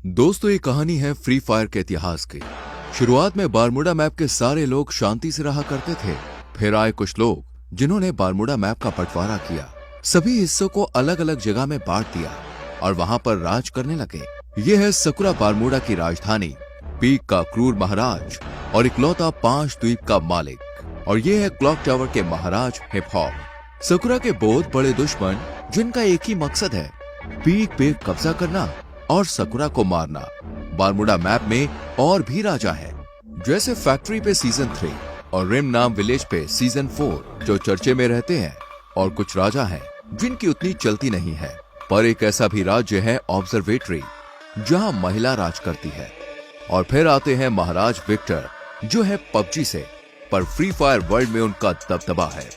दोस्तों, ये कहानी है फ्री फायर के इतिहास की। शुरुआत में बारमूडा मैप के सारे लोग शांति से रहा करते थे। फिर आए कुछ लोग जिन्होंने बारमूडा मैप का बंटवारा किया, सभी हिस्सों को अलग अलग जगह में बांट दिया और वहां पर राज करने लगे। ये है सकुरा, बारमूडा की राजधानी, पीक का क्रूर महाराज और इकलौता 5 द्वीप का मालिक। और ये है क्लॉक टावर के महाराज हिप हॉप। सकुरा के बहुत बड़े दुश्मन जिनका एक ही मकसद है, पीक पे कब्जा करना और सकुरा को मारना। बारमूडा मैप में और भी राजा है, जैसे फैक्ट्री पे सीजन 3 और रिम नाम विलेज पे सीजन 4 जो चर्चे में रहते हैं। और कुछ राजा हैं जिनकी उतनी चलती नहीं है। पर एक ऐसा भी राज्य है ऑब्जर्वेटरी, जहां महिला राज करती है। और फिर आते हैं महाराज विक्टर, जो है पबजी से, पर फ्री फायर वर्ल्ड में उनका दबदबा है।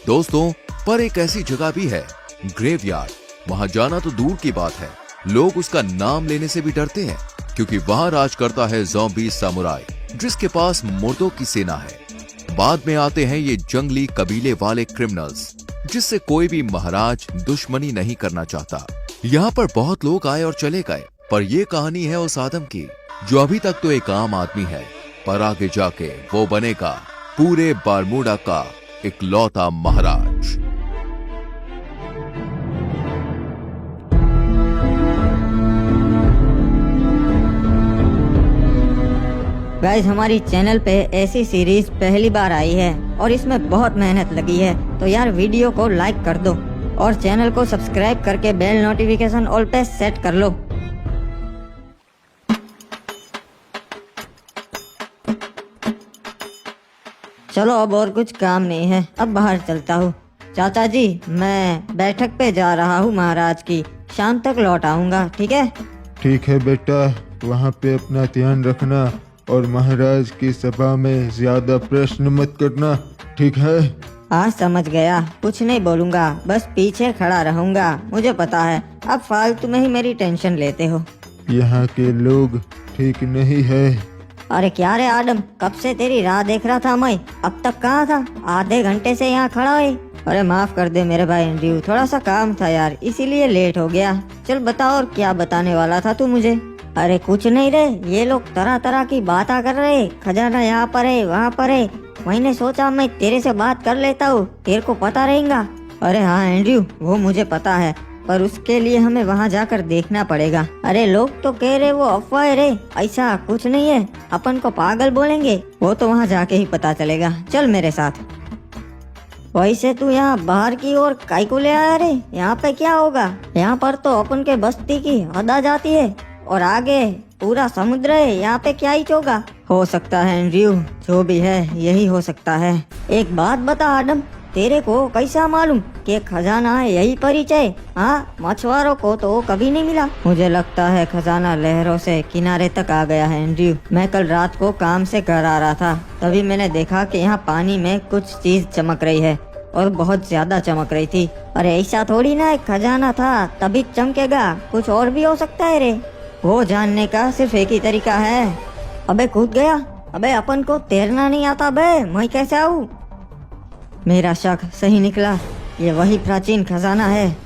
दोस्तों, पर एक ऐसी जगह भी है, ग्रेवयार्ड। वहां जाना तो दूर की बात है, लोग उसका नाम लेने से भी डरते हैं, क्योंकि वहां राज करता है ज़ॉम्बी सामुराई, जिसके पास मुर्दों की सेना है। बाद में आते हैं ये जंगली कबीले वाले क्रिमिनल्स, जिससे कोई भी महाराज दुश्मनी नहीं करना चाहता। यहाँ पर बहुत लोग आए और चले गए, पर ये कहानी है उस आदम की जो अभी तक तो एक आम आदमी है, पर आगे जाके वो बनेगा पूरे बारमूडा का इकलौता महाराज। गाइस, हमारी चैनल पे ऐसी सीरीज पहली बार आई है और इसमें बहुत मेहनत लगी है, तो यार वीडियो को लाइक कर दो और चैनल को सब्सक्राइब करके बेल नोटिफिकेशन ऑल पे सेट कर लो। चलो, अब और कुछ काम नहीं है, अब बाहर चलता हूँ। चाचा जी, मैं बैठक पे जा रहा हूँ महाराज की, शाम तक लौट आऊंगा, ठीक है? ठीक है बेटा, वहाँ पे अपना ध्यान रखना और महाराज की सभा में ज्यादा प्रश्न मत करना, ठीक है? हाँ, समझ गया, कुछ नहीं बोलूंगा, बस पीछे खड़ा रहूंगा। मुझे पता है अब फालतू में ही मेरी टेंशन लेते हो। यहाँ के लोग ठीक नहीं है। अरे क्या रे आदम, कब से तेरी राह देख रहा था मैं, अब तक कहाँ था? आधे घंटे से यहाँ खड़ा है। अरे माफ कर दे मेरे भाई एंड्रयू, थोड़ा सा काम था यार, इसीलिए लेट हो गया। चल बताओ, और क्या बताने वाला था तू मुझे? अरे कुछ नहीं रे, ये लोग तरह तरह की बातें कर रहे, खजाना यहाँ पर है, वहाँ पर है। मैंने सोचा मैं तेरे से बात कर लेता हूँ, तेरे को पता रहेगा। अरे हाँ एंड्रयू, वो मुझे पता है, पर उसके लिए हमें वहाँ जाकर देखना पड़ेगा। अरे लोग तो कह रहे वो अफवाह है रे, ऐसा कुछ नहीं है, अपन को पागल बोलेंगे। वो तो वहाँ जाके ही पता चलेगा, चल मेरे साथ। वैसे तू यहाँ बाहर की ओर काहे को ले आया रे? यहाँ पे क्या होगा? यहाँ पर तो अपन के बस्ती की हद आ जाती है और आगे पूरा समुद्र है, यहाँ पे क्या ही होगा? हो सकता है एंड्रयू, जो भी है यही हो सकता है। एक बात बता आदम, तेरे को कैसा मालूम कि खजाना है यही परिचय? हाँ, मछुआरों को तो कभी नहीं मिला। मुझे लगता है खजाना लहरों से किनारे तक आ गया है एंड्रयू। मैं कल रात को काम से घर आ रहा था, तभी मैंने देखा कि यहाँ पानी में कुछ चीज चमक रही है और बहुत ज्यादा चमक रही थी। अरे ऐसा थोड़ी ना एक खजाना था तभी चमकेगा, कुछ और भी हो सकता है रे। वो जानने का सिर्फ एक ही तरीका है। अबे कूद गया। अबे अपन को तैरना नहीं आता बे, मैं कैसे आऊँ? मेरा शक सही निकला, ये वही प्राचीन खजाना है।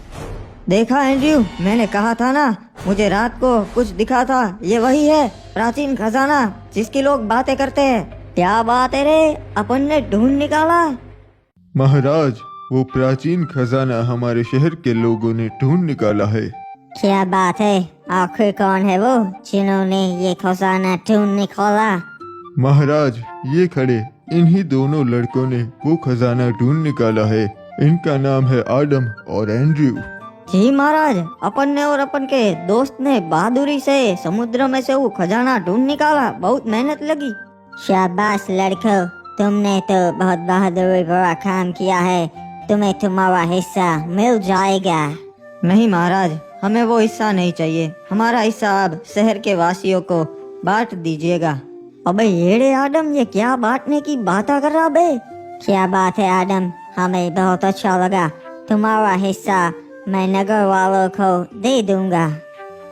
देखा एंड्रयू, मैंने कहा था ना, मुझे रात को कुछ दिखा था, ये वही है प्राचीन खजाना जिसकी लोग बातें करते हैं। क्या बात है रे, अपन ने ढूंढ निकाला। महाराज, वो प्राचीन खजाना हमारे शहर के लोगों ने ढूंढ निकाला है। क्या बात है? आखिर कौन है वो जिन्होंने ये खजाना ढूंढ निकाला? महाराज, ये खड़े इन्हीं दोनों लड़कों ने वो खजाना ढूंढ निकाला है। इनका नाम है आदम और एंड्रयू। जी महाराज, अपन ने और अपन के दोस्त ने बहादुरी से समुद्र में से वो खजाना ढूंढ निकाला, बहुत मेहनत लगी। शाबाश लड़कों, तुमने तो बहुत बहादुरी भरा काम किया है, तुम्हें तुम्हारा हिस्सा मिल जाएगा। नहीं महाराज, हमें वो हिस्सा नहीं चाहिए, हमारा हिस्सा आप शहर के वासियों को बांट दीजिएगा। अबे येड़े आदम, ये क्या बांटने की बात कर रहा बे? क्या बात है आदम, हमें बहुत अच्छा लगा, तुम्हारा हिस्सा मैं नगर वालों को दे दूंगा।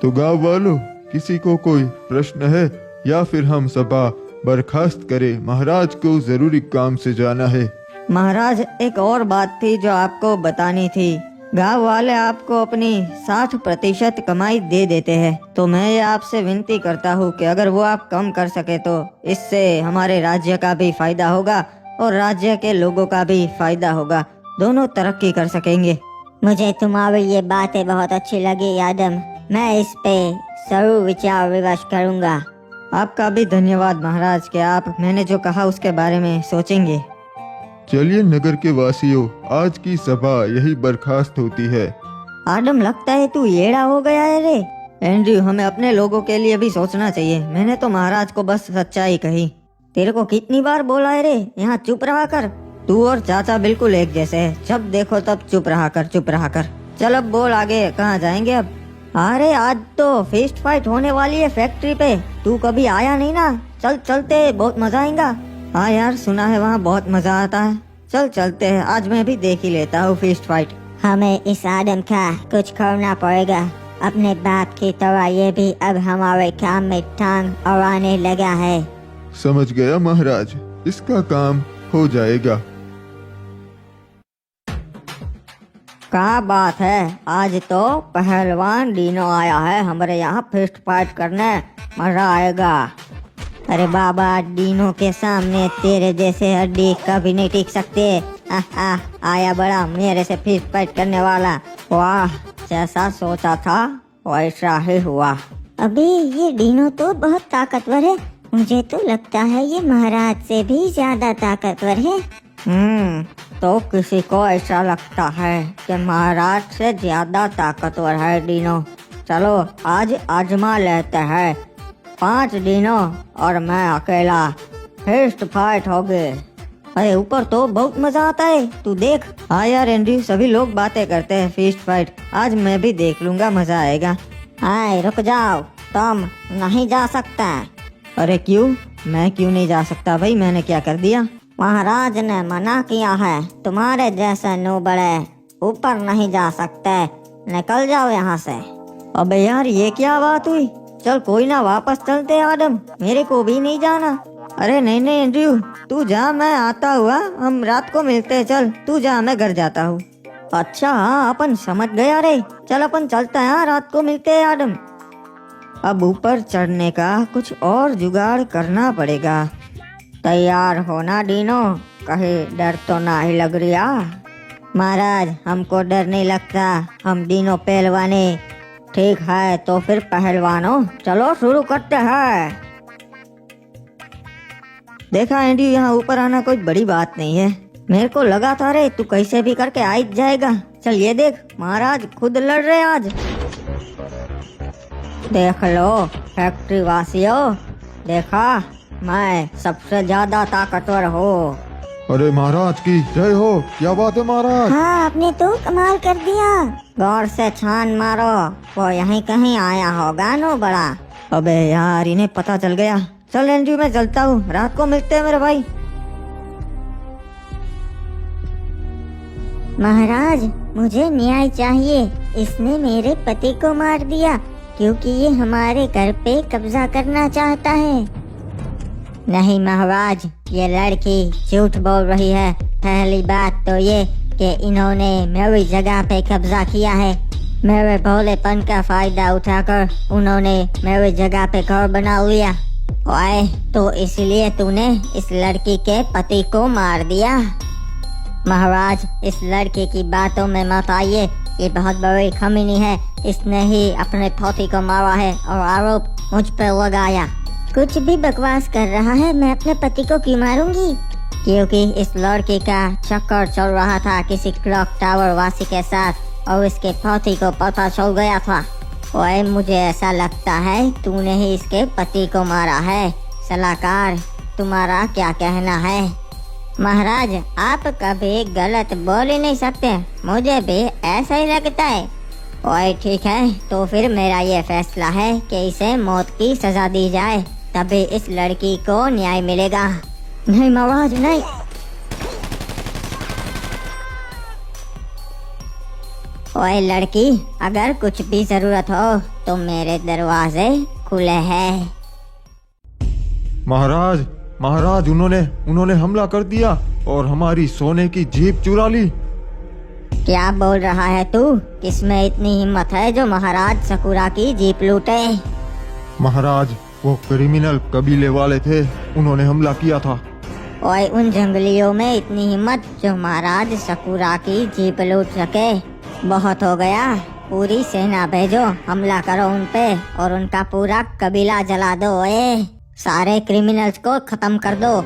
तो गांव वालों, किसी को कोई प्रश्न है या फिर हम सभा बर्खास्त करें? महाराज को जरूरी काम से जाना है। महाराज, एक और बात थी जो आपको बतानी थी। गांव वाले आपको अपनी 60% कमाई दे देते हैं, तो मैं ये आपसे विनती करता हूँ कि अगर वो आप कम कर सके तो इससे हमारे राज्य का भी फायदा होगा और राज्य के लोगों का भी फायदा होगा, दोनों तरक्की कर सकेंगे। मुझे तुम्हारी ये बातें बहुत अच्छी लगी आदम। मैं इस पे जरूर विचार विमर्श करूंगा। आपका भी धन्यवाद महाराज कि आप मैंने जो कहा उसके बारे में सोचेंगे। चलिए नगर के वासियों, आज की सभा यही बर्खास्त होती है। आदम, लगता है तू येड़ा हो गया है रे। एंड्रयू, हमें अपने लोगों के लिए भी सोचना चाहिए। मैंने तो महाराज को बस सच्चाई कही। तेरे को कितनी बार बोला है रे, यहाँ चुप रहा कर। तू और चाचा बिल्कुल एक जैसे है, जब देखो तब चुप रहा कर, चुप रहा कर। चल अब बोल आगे, कहाँ जाएंगे अब? अरे आज तो फिस्ट फाइट होने वाली है फैक्ट्री पे, तू कभी आया नहीं ना। चल चलते, बहुत मजा आएगा। हाँ यार, सुना है वहाँ बहुत मजा आता है। चल चलते हैं, आज मैं भी देख ही लेता हूँ फिस्ट फाइट। हमें इस आदम का कुछ करना पड़ेगा। अपने बाप की तरह ये भी अब हमारे काम में टांग अड़ाने लगा है। समझ गया महाराज, इसका काम हो जाएगा। क्या बात है, आज तो पहलवान डीनो आया है हमारे यहाँ फिस्ट फाइट करने, मजा आएगा। अरे बाबा, डीनो के सामने तेरे जैसे हड्डी कभी नहीं टिक सकते। आया बड़ा मेरे से फिस्ट फाइट करने वाला। वाह, जैसा सोचा था वैसा ही हुआ। अभी ये डीनो तो बहुत ताकतवर है। मुझे तो लगता है ये महाराज से भी ज्यादा ताकतवर है। तो किसी को ऐसा लगता है कि महाराज से ज्यादा ताकतवर है डीनो। चलो आज आजमा लेते हैं। 5 डीनो और मैं अकेला, फिस्ट फाइट हो गए। अरे ऊपर तो बहुत मजा आता है, तू देख। हाँ यार एंड्रयू, सभी लोग बातें करते हैं फिस्ट फाइट, आज मैं भी देख लूंगा, मजा आएगा। हाय रुक जाओ, तुम नहीं जा सकता। अरे क्यों? मैं क्यों नहीं जा सकता भाई, मैंने क्या कर दिया? महाराज ने मना किया है, तुम्हारे जैसे नूबड़े ऊपर नहीं जा सकते। निकल जाओ यहाँ से। अबे यार, ये क्या बात हुई? चल कोई ना, वापस चलते हैं आदम, मेरे को भी नहीं जाना। अरे नहीं नहीं एंड्रयू, तू जा, मैं आता हुआ, हम रात को मिलते हैं। चल तू जा, मैं घर जाता हूँ। अच्छा हाँ, अपन समझ गया रे। चल अपन चलते हैं, रात को मिलते हैं आदम। अब ऊपर चढ़ने का कुछ और जुगाड़ करना पड़ेगा। तैयार होना डीनो, कहीं डर तो ना ही लग रहा। महाराज, हमको डर नहीं लगता, हम डीनो पहलवाने। ठीक है तो फिर पहलवानों, चलो शुरू करते हैं। देखा एंड्रयू, यहाँ ऊपर आना कोई बड़ी बात नहीं है। मेरे को लगा था रे तू कैसे भी करके आ जाएगा। चल ये देख, महाराज खुद लड़ रहे आज। देख लो फैक्ट्री वासियों, देखा मैं सबसे ज्यादा ताकतवर हूँ। अरे महाराज की जय हो, क्या बात है महाराज। हाँ, आपने तो कमाल कर दिया। गौर से छान मारो, वो यहीं कहीं आया होगा नो बड़ा। अबे यार, इन्हें पता चल गया। चल एंड्रयू, मैं चलता हूँ, रात को मिलते हैं मेरे भाई। महाराज, मुझे न्याय चाहिए। इसने मेरे पति को मार दिया क्योंकि ये हमारे घर पे कब्जा करना चाहता है। नहीं महाराज, ये लड़की झूठ बोल रही है। पहली बात तो ये कि इन्होंने मेरी जगह पे कब्जा किया है। मेरे भोलेपन का फायदा उठाकर उन्होंने मेरी जगह पे घर बना लिया। ओए, तो इसलिए तूने इस लड़की के पति को मार दिया। महाराज, इस लड़के की बातों में मत आइए, ये बहुत बड़ी खमीनी है। इसने ही अपने पति को मारा है और आरोप मुझ पर लगाया। कुछ भी बकवास कर रहा है, मैं अपने पति को क्यों मारूंगी? क्योंकि इस लड़के का चक्कर चल रहा था किसी क्लॉक टावर वासी के साथ और इसके पति को पता चल गया था। ओए, मुझे ऐसा लगता है तूने ही इसके पति को मारा है। सलाहकार, तुम्हारा क्या कहना है? महाराज, आप कभी गलत बोल ही नहीं सकते, मुझे भी ऐसा ही लगता है। ओए ठीक है, तो फिर मेरा ये फैसला है कि इसे मौत की सजा दी जाए, तभी इस लड़की को न्याय मिलेगा। नहीं महाराज, नहीं। ओए लड़की, अगर कुछ भी जरूरत हो तो मेरे दरवाजे खुले हैं। महाराज, महाराज, उन्होंने हमला कर दिया और हमारी सोने की जीप चुरा ली। क्या बोल रहा है तू? किसमें इतनी हिम्मत है जो महाराज सकुरा की जीप लूटे? महाराज, वो क्रिमिनल कबीले वाले थे, उन्होंने हमला किया था। ओए, उन जंगलियों में इतनी हिम्मत जो महाराज सकुरा की जीप लूट सके? बहुत हो गया। पूरी सेना भेजो, हमला करो उन पे और उनका पूरा कबीला जला दो। ओए, सारे क्रिमिनल्स को खत्म कर दो।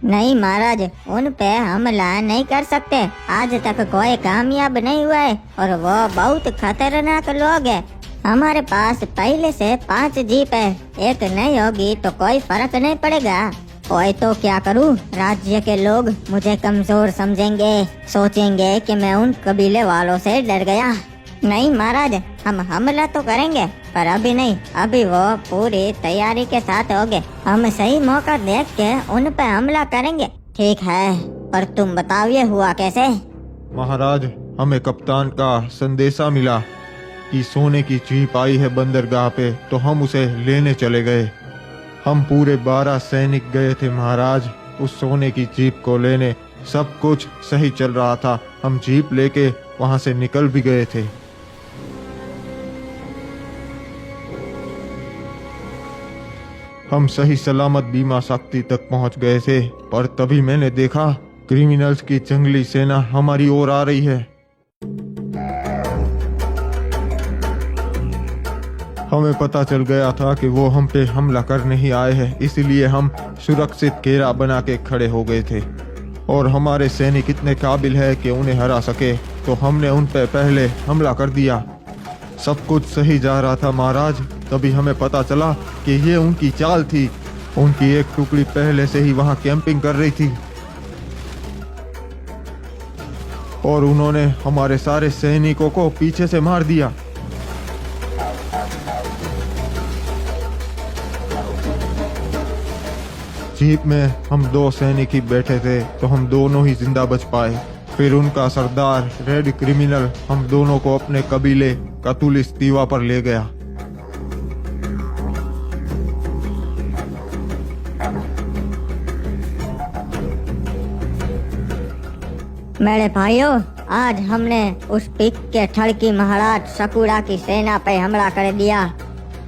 नहीं महाराज, उन पे हमला नहीं कर सकते। आज तक कोई कामयाब नहीं हुआ है और वो बहुत खतरनाक लोग है। हमारे पास पहले से 5 जीप है, एक नहीं होगी तो कोई फर्क नहीं पड़ेगा। ओए, तो क्या करूं? राज्य के लोग मुझे कमजोर समझेंगे, सोचेंगे कि मैं उन कबीले वालों से डर गया। नहीं महाराज, हम हमला तो करेंगे पर अभी नहीं, अभी वो पूरी तैयारी के साथ होंगे। हम सही मौका देख के उन पे हमला करेंगे। ठीक है, पर तुम बताओ ये हुआ कैसे? महाराज, हमें कप्तान का संदेशा मिला कि सोने की जीप आई है बंदरगाह पे, तो हम उसे लेने चले गए। हम पूरे 12 सैनिक गए थे महाराज उस सोने की जीप को लेने। सब कुछ सही चल रहा था, हम जीप लेके वहां से निकल भी गए थे। हम सही सलामत बीमा शक्ति तक पहुंच गए थे, पर तभी मैंने देखा क्रिमिनल्स की जंगली सेना हमारी ओर आ रही है। हमें पता चल गया था कि वो हम पे हमला करने ही आए हैं, इसलिए हम सुरक्षित घेरा बना के खड़े हो गए थे। और हमारे सैनिक इतने काबिल है कि उन्हें हरा सके, तो हमने उन पे पहले हमला कर दिया। सब कुछ सही जा रहा था महाराज, तभी हमें पता चला कि ये उनकी चाल थी। उनकी एक टुकड़ी पहले से ही वहां कैंपिंग कर रही थी और उन्होंने हमारे सारे सैनिकों को पीछे से मार दिया। जीप में हम 2 सैनिक ही बैठे थे, तो हम दोनों ही जिंदा बच पाए। फिर उनका सरदार रेड क्रिमिनल हम दोनों को अपने कबीले कतुलिस दीवा पर ले गया। मेरे भाइयों, आज हमने उस पिक के ठड़की महाराज सकुरा की सेना पे हमला कर दिया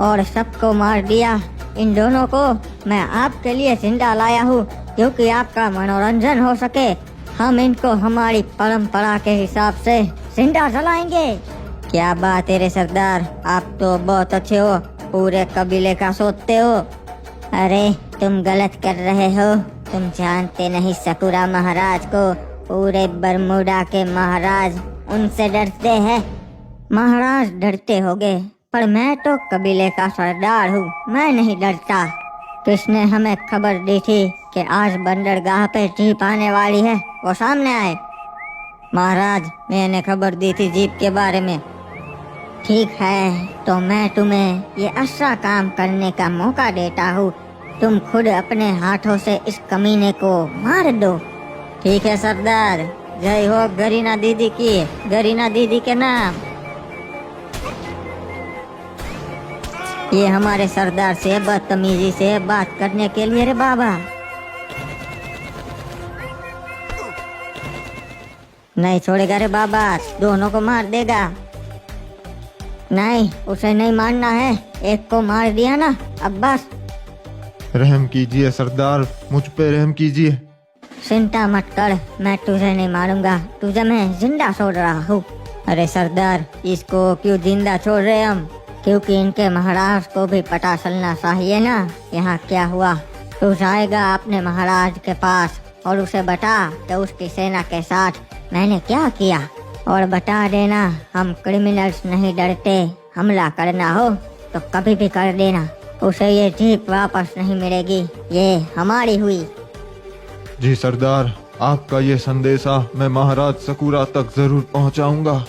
और सबको मार दिया। इन दोनों को मैं आपके लिए जिंदा लाया हूँ क्योंकि आपका मनोरंजन हो सके। हम इनको हमारी परंपरा के हिसाब से जिंदा जलाएंगे। क्या बात है रे सरदार, आप तो बहुत अच्छे हो, पूरे कबीले का सोचते हो। अरे तुम गलत कर रहे हो, तुम जानते नहीं सकुरा महाराज को पूरे बरमूडा के महाराज उनसे डरते हैं। महाराज डरते होगे, पर मैं तो कबीले का सरदार हूँ, मैं नहीं डरता। किसने हमें खबर दी थी कि आज बंदरगाह पे जीप आने वाली है? वो सामने आए। महाराज, मैंने खबर दी थी जीप के बारे में। ठीक है, तो मैं तुम्हें ये अच्छा काम करने का मौका देता हूँ। तुम खुद अपने हाथों से इस कमीने को मार दो। ठीक है सरदार, जय हो गरीना दीदी की, गरीना दीदी के नाम। ये हमारे सरदार से बदतमीजी से बात करने के लिए रे बाबा। नहीं छोड़ेगा रे बाबा, दोनों को मार देगा। नहीं, उसे नहीं मारना है, एक को मार दिया ना, अब बस। रहम कीजिए सरदार, मुझ पे रहम कीजिए। चिंता मत कर, मैं तुझे नहीं मारूंगा, तुझे मैं जिंदा छोड़ रहा हूँ। अरे सरदार, इसको क्यों जिंदा छोड़ रहे हम? क्योंकि इनके महाराज को भी पता चलना चाहिए ना यहाँ क्या हुआ। तू जाएगा अपने महाराज के पास और उसे बता कि उसकी सेना के साथ मैंने क्या किया, और बता देना हम क्रिमिनल्स नहीं डरते, हमला करना हो तो कभी भी कर देना, उसे ये जीप वापस नहीं मिलेगी, ये हमारी हुई। जी सरदार, आपका ये संदेशा मैं महाराज सकुरा तक जरूर पहुंचाऊंगा।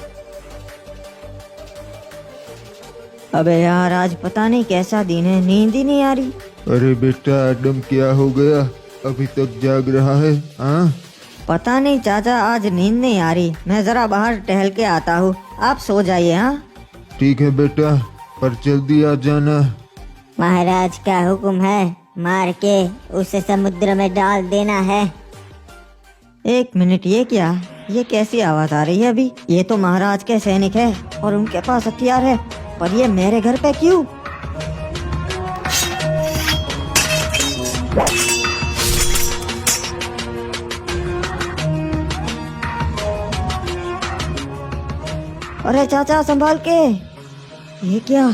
अबे यार, आज पता नहीं कैसा दिन है, नींद ही नहीं आ रही। अरे बेटा एडम, क्या हो गया? अभी तक जाग रहा है? हाँ, पता नहीं चाचा, आज नींद नहीं आ रही। मैं जरा बाहर टहल के आता हूँ, आप सो जाइए। हाँ ठीक है बेटा, पर जल्दी आ जाना। महाराज का हुक्म है, मार के उसे समुद्र में डाल देना है। एक मिनट, ये क्या? ये कैसी आवाज आ रही है अभी? ये तो महाराज के सैनिक है और उनके पास हथियार है, पर ये मेरे घर पे क्यों? अरे चाचा संभाल के। ये क्या?